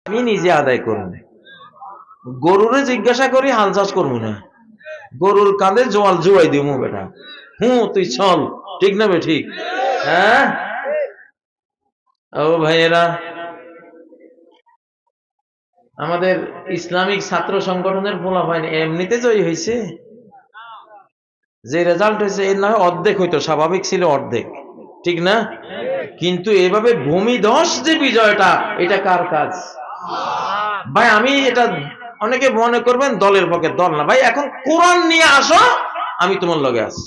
আমি নিজে আদায় করব। গরুরে জিজ্ঞাসা করি হাল চাষ করবো না, গরুর কাঁধে জোয়াল জুয়াই দিব বেটা, তুই চল, ঠিক না বে ঠিক? হ্যাঁ ও ভাইয়েরা, আমাদের ইসলামিক ছাত্র সংগঠনের পোলাপাইন এমনিতে জয়ী হয়েছে, যে রেজাল্ট হয়েছে এর নয় অর্ধেক হইতো, স্বাভাবিক ছিল অর্ধেক, ঠিক না? কিন্তু এভাবে ভূমিধস যে বিজয়টা, এটা কার কাজ ভাই? আমি এটা, অনেকে মনে করবেন দলের পক্ষে, দল না ভাই, এখন কোরআন নিয়ে আসো, আমি তোমার লগে আছি।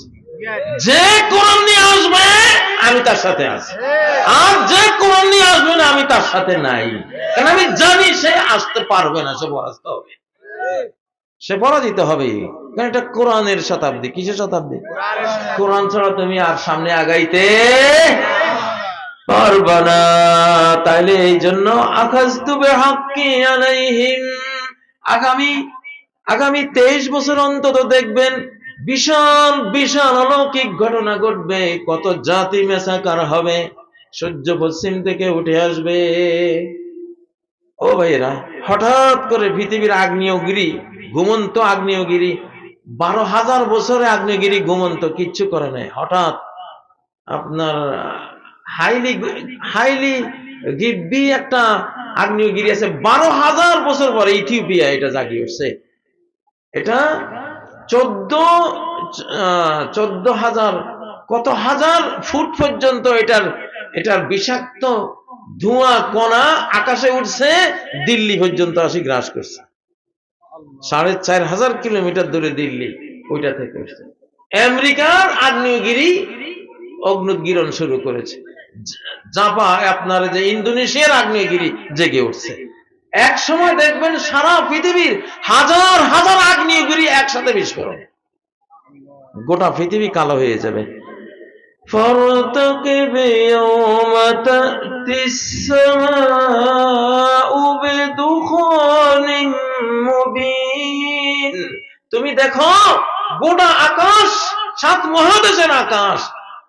যে কোরআন নিয়ে আসবে আমি তার সাথে আছি, আর যে কোরআন নিয়ে আসবে না আমি তার সাথে নাই। কারণ আমি জানি সে আসতে পারবে না, সে পরাস্ত হবে, সে পরাজিত হবে। কারণ এটা কোরআনের শতাব্দী। কিসের শতাব্দী? কোরআন ছাড়া তুমি আর সামনে আগাইতে পারবা না। তাইলে এই জন্য আখাযতু বিহাক্কি আলাইহিম, আগামী 23 বছর অন্তত দেখবেন বিশাল বিশাল অলৌকিক ঘটনা ঘটবে, কত জাতি মেসাকার হবে, সূর্য পশ্চিম থেকে উঠে আসবে। ও ভাইয়েরা, হঠাৎ করে পৃথিবীর আগ্নেয়গিরি, ঘুমন্ত আগ্নেয়গিরি, 12,000 বছরে আগ্নেয়গিরি ঘুমন্ত, কিচ্ছু করে নাই, হঠাৎ আপনার হাইলি গিব্বি একটা আগ্নেয়গিরি আছে, 12,000 বছর পরে ইথিওপিয়া এটা জাগিয়ে উঠছে। এটা 14,000 কত হাজার ফুট পর্যন্ত এটার বিষাক্ত ধোঁয়া কণা আকাশে উঠছে, দিল্লি পর্যন্ত আসি গ্রাস করছে। 4,500 কিলোমিটার দূরে দিল্লি, ওইটা থেকে উঠছে। আমেরিকার আগ্নেয়গিরি অগ্নুৎগিরণ শুরু করেছে। জাপান, আপনার যে ইন্দোনেশিয়ার আগ্নেয়গিরি জেগে উঠছে। এক সময় দেখবেন সারা পৃথিবীর হাজার হাজার আগ্নেয়গিরি একসাথে বিস্ফোরণ, গোটা পৃথিবী কালো হয়ে যাবে। فارتقب يوم تأتي السماء بدخان مبين, তুমি দেখো গোটা আকাশ, 7 মহাদেশের আকাশ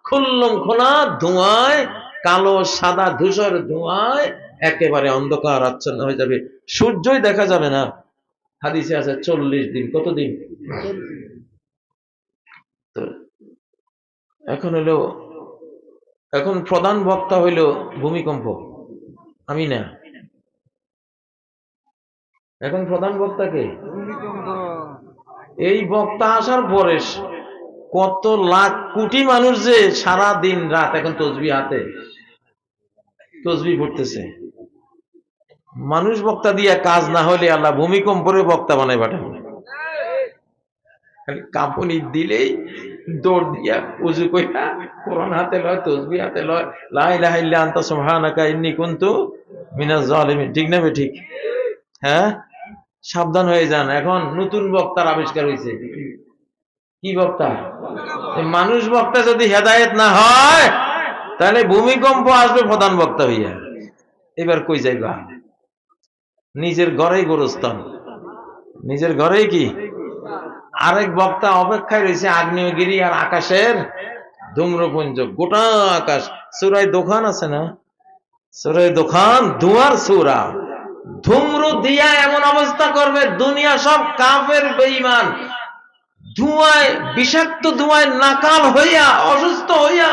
খুল্লম খোলা ধোঁয়ায়, কালো সাদা ধূসর ধোঁয়ায় একেবারে অন্ধকার আচ্ছন্ন হয়ে যাবে, সূর্যই দেখা যাবে না। হাদিসে আছে 40 দিন। কতদিন? তো এখন প্রধান বক্তা হইল ভূমিকম্প, আমি না। এখন প্রধান বক্তা কে? এই বক্তা আসার পরে কত লাখ কোটি মানুষ যে সারা দিন রাত এখন তসবিহ হাতে তসবিহ পড়তেছে। মানুষ বক্তা দিয়া কাজ না হলে আল্লাহ ভূমিকম্পরে বক্তা বানায় পাঠাবে। কাঁপুনি দিলেই দৌড় দিয়া উজু কইরা কোরআন হাতে লয়, তসবিহ হাতে লয়, লা ইলাহা ইল্লা আনতা সুবহানাকা ইন্নী কুনতু মিনাজ জালিমিন, ঠিক না? ঠিক। হ্যাঁ, সাবধান হয়ে যান। এখন নতুন বক্তার আবিষ্কার হয়েছে। কি বক্তা? মানুষ বক্তা যদি হেদায়েত না হয় তাহলে ভূমিকম্প আসবে প্রধান বক্তা হইয়া। এবার কই যাইবা? নিজের ঘরেই গোরস্থান, নিজের ঘরেই কি? আরেক বক্তা অপেক্ষায় রয়েছে আগ্নেয়গিরি আর আকাশের ধূম্রপুঞ্জ, গোটা আকাশ। সূরায়ে দোকান আছে না? সূরায়ে দোকান, ধোঁয়ার সূরা। ধূম্র দিয়া এমন অবস্থা করবে, দুনিয়া সব কাফের বেঈমান, ধোঁয়ায়, বিষাক্ত ধোঁয়ায় নাকাল হইয়া, অসুস্থ হইয়া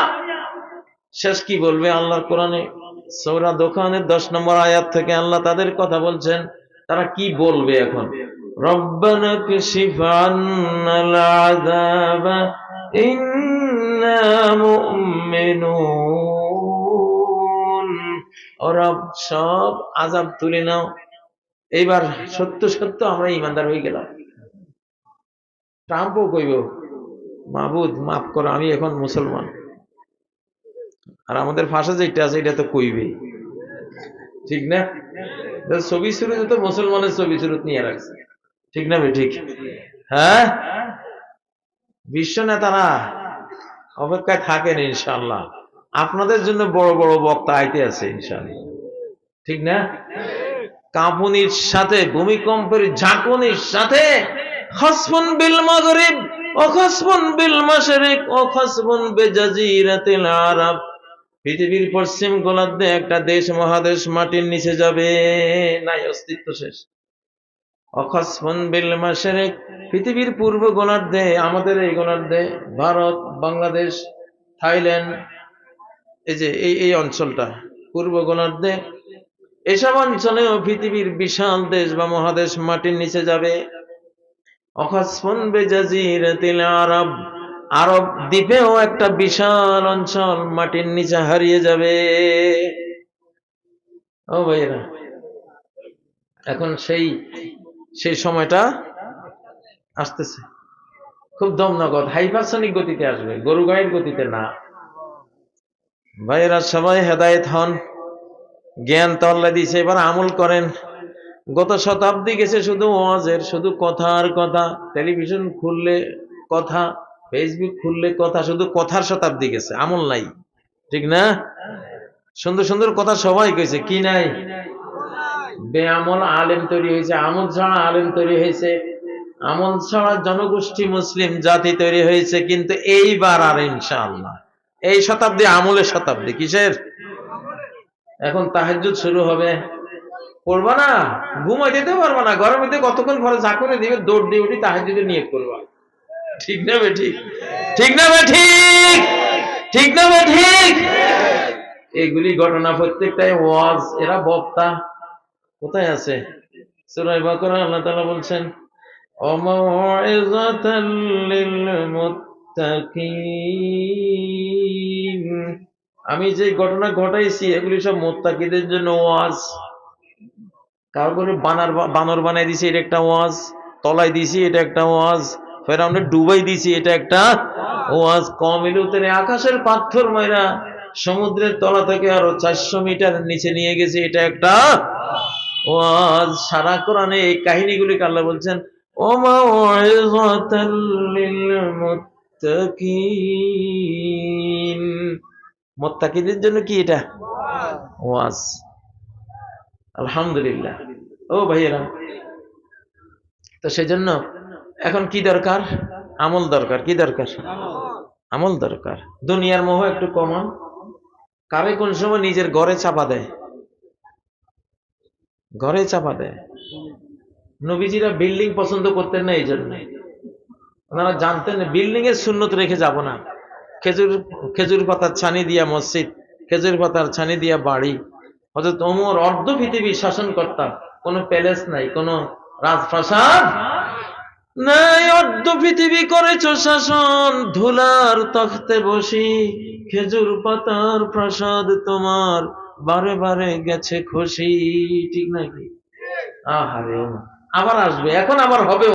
শেষ কি বলবে? আল্লাহর কোরআনে সূরা দোকানের 10 নম্বর আয়াত থেকে আল্লাহ তাদের কথা বলছেন। তারা কি বলবে এখন? রব্বানা কাশিফ আন্নাল আযাবা ইন্না মুমিনুন, ও রব সব আযাব তুলে নাও, এইবার সত্য সত্য আমরা ঈমানদার হয়ে গেলাম। ট্রাম্পও কইব, মাবুদ মাফ করো, আমি এখন মুসলমান। আর আমাদের ভাষা যেটা আছে এটা তো কইবে, ঠিক না? ছবি সুরত তো মুসলমানের ছবি সুরত নিয়ে রাখছে, ঠিক না? ঠিক। হ্যাঁ, বিশ্ব নেতারা অপেক্ষায় থাকেন, ইনশাআল্লাহ আপনাদের জন্য বড় বড় বক্তা আইতে আছে ইনশাআল্লাহ, ঠিক না? কাঁপুনির সাথে, ভূমিকম্পের ঝাঁকুনির সাথে খাসফুন বিল মাগরিব ও খাসফুন বিল মাশরিক ও খাসফুন বিজাজিরাতিল আরব, পৃথিবীর পশ্চিম গোলার্ধে একটা দেশ মহাদেশ মাটির নিচে যাবে, নাই, অস্তিত্ব শেষ। অখসফুন বিল মাশরিক, পৃথিবীর পূর্ব গোলার্ধে, আমাদের এই গোলার্ধে, ভারত, বাংলাদেশ, থাইল্যান্ড, এই যে এই অঞ্চলটা পূর্ব গোলার্ধে, এসব অঞ্চলেও পৃথিবীর বিশাল দেশ বা মহাদেশ মাটির নিচে যাবে। অখসফুন বিজাজিরাতিল আরব, আরব দ্বীপেও একটা বিশাল অঞ্চল মাটির নিচে হারিয়ে যাবে। ও ভাইরা, এখন সেই সময়টা আসতেছে, খুব দমনগদ হাইপারসনিক গতিতে আসবে, গরু গাড়ির গতিতে না। ভাইরা সবাই হেদায়েত হন, জ্ঞান তো আল্লাহ দিয়েছে, এবার আমল করেন। গত শতাব্দী গেছে শুধু ওয়াজের, শুধু কথা আর কথা, টেলিভিশন খুললে কথা, ফেসবুক খুললে কথা, শুধু কথার শতাব্দী গেছে, আমল নাই, ঠিক না? সুন্দর সুন্দর কথা সবাই কইছে, কি নাই? বেআমল আলেম তৈরি হয়েছে, আমল ছাড়া আলেম তৈরি হয়েছে, আমল ছাড়া জনগোষ্ঠী মুসলিম জাতি তৈরি হয়েছে। কিন্তু এইবার আর ইনশাআল্লাহ এই শতাব্দী আমলের শতাব্দী। কিসের? এখন তাহাজ্জুদ শুরু হবে, পড়বা না, ঘুমাই দিতে পারবা না, ঘরের মধ্যে কতক্ষণ ঘরে যা করে দিবে, দৌড় দিয়ে উঠি তাহাজ্জুদে নিয়ত করবা। ঠিক না বে ঠিক? ঠিক না বে ঠিক? ঠিক না বে ঠিক? এইগুলি ঘটনা প্রত্যেকটাই ওয়াজ। এরা বক্তা কোথায় আছে? সূরা বাকারা আল্লাহ তাআলা বলছেন, ওয়ামাউইযাতাল লিল মুত্তাকিন, আমি যে ঘটনা ঘটাইছি এগুলি সব মুত্তাকিদের জন্য ওয়াজ। কারো বানর বানাই দিছি, এটা একটা ওয়াজ। তলায় দিছি, এটা একটা ওয়াজ। ফেরাউনের ডুবাই দিছি, এটা একটা ওয়াজ। কমিলুতের আকাশের পাথর মাইরা সমুদ্রের তলা থেকে আরো 400 মিটার নিচে নিয়ে গেছে, এটা একটা ওয়াজ। সারা কোরআনে এই কাহিনীগুলিকে আল্লাহ বলছেন ওয়ামাউইযাতাল লিল মুত্তাকিন, মুত্তাকিদের জন্য কি এটা? ওয়াজ। আলহামদুলিল্লাহ। ও ভাইয়েরা, তো সেজন্য এখন কি দরকার? আমল দরকার। কি দরকার? আমল দরকার। দুনিয়ার মোহ একটু কমান। কারে কোন সময় নিজের ঘরে চাপা দেয়, ঘরে চাপা দেয়। নবীজিরা বিল্ডিং পছন্দ করতেন না, এই জন্য ওনারা জানতেন বিল্ডিং এর সুন্নত রেখে যাব না। খেজুর পাতার ছানি দিয়া মসজিদ, খেজুর পাতার ছানি দিয়া বাড়ি। হযরত ওমর অর্ধ পৃথিবী শাসন করতাম, কোন প্যালেস নাই, কোন রাজপ্রাসাদ নাই, অর্ধ পৃথিবী করেছ শাসন, ধুলার তখতে বসি, খেজুর পাতার প্রাসাদ তোমার বারে বারে গেছে খুশি। ঠিক নাকি? আহারে, আবার আসবে, এখন আবার হবে।